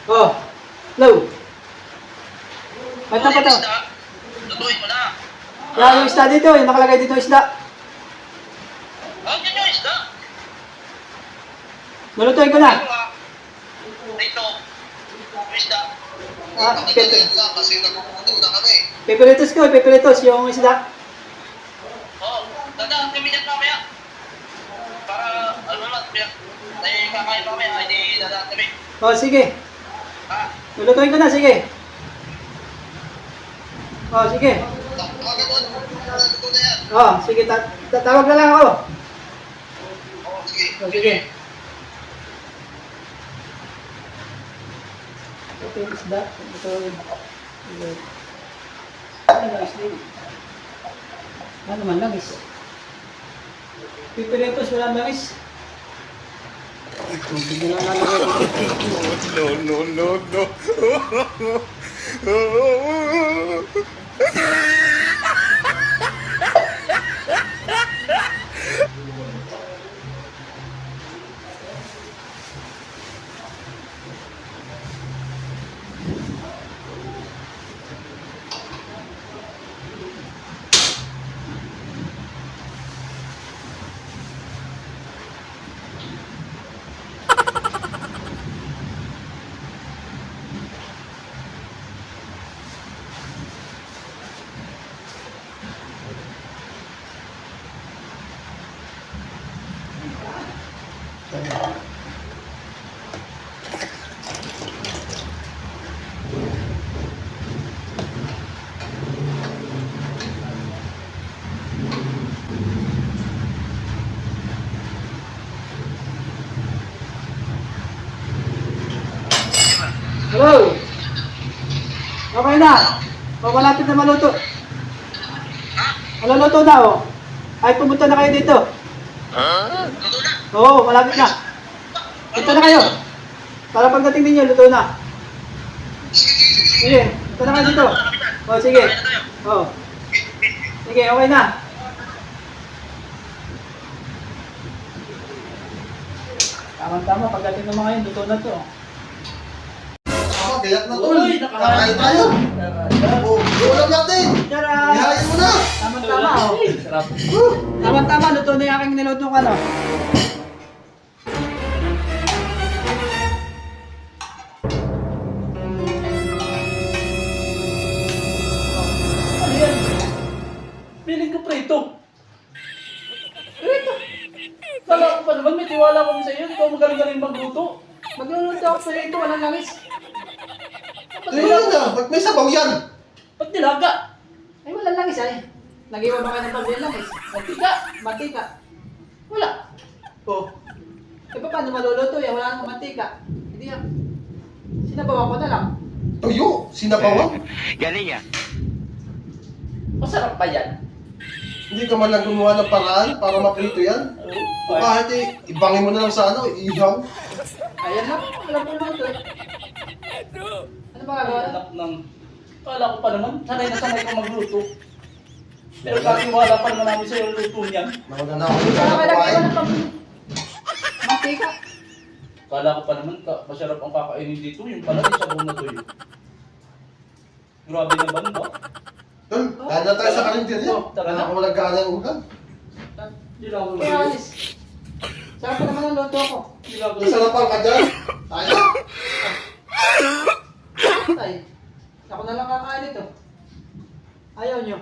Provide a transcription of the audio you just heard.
Oh, hello. Ito pa to. Lutuin mo na. Yan yung isda dito, yung nakalagay dito yung isda. Yan yung isda. Lulutuin ko na. Dito. Yung isda. Kasi nagugutom na kami. Pipilitos ko, pipilitos yung isda. Oo. Dadaan kami dyan mamaya. Para, ano naman, tayo kakain mamaya, hindi dadaan kami. Oh, sige. Ha? Lulutuin ko na, sige. Oh, sige. Luto na yan. Oh, sige, tatawag na lang ako. Oo, sige. Oh, sige. Ito yung isda. Ito yung... Ano langis din? Ano man langis? Pipilitos, walang langis. Bigyan lang nalagay dito. No. Hello? Okay na. O, malapit na maluto. Maluluto na, oh. Ay, pumunta na kayo dito. Luto na. Oo, malapit na. Dito na kayo. Para pagdating ninyo, luto na. Sige, dito na kayo dito. O, sige. Kakain na tayo. O. Sige, okay na. Tama-tama, pagdating ng mga yun, luto na to. Tama, gayak na tol. Uy, Kakain tayo. Oh, ulam natin. Tara! Ihayin mo na. Tama-tama, oh. Tama-tama, luto na yung aking niluto ka, no? Ano yan? Piling ko prito. Prito? Kala ko pa naman, may tiwala kami sa iyo. Ikaw magaling-galing magluto. Magluluto ako sa iyo ito, walang langis. Tingnan mo na. Ba't may sabaw yan? Ba't nilaga? Ay, walang langis ay. Nag-iwan ba kayo ng pabili langis? Mantika, mantika. Wala. Oh. Eh, paano maluluto yan? Wala nang mantika. Hindi yan. Sinabawan ko na lang. Tuyo. Sinabawan. Galing yan. Masarap pa yan. Hindi ka man lang gumawa ng paraan para maprito yan. Oh. Kahit ibangin mo na lang sa ano, ihaw. Ayan lang. Alam ko naman ito eh. Ano ba gagawa na? Anak ng... Kala ko pa naman, sanay ka magluto. Pero katiwala pa naman namin sa yung luto niyan. Nakagana ako dito Kaya na malagay ko kumain. ng pabili. Mantika. Kala ko pa naman, masarap ang kakainin dito. Yung pala, yung sabaw na tuyo. Grabe naman ba? Tol, kain na tayo sa karinderya. Tara na. Ako nagkana ng ulam. Hindi lang ako Kaya nalito. alis. Sarap pa naman ang luto ko. Hindi lang ako nalito. Nasarapan ka dyan. Tayo. Ay. Ako na lang kakain ito. Ayaw nyo.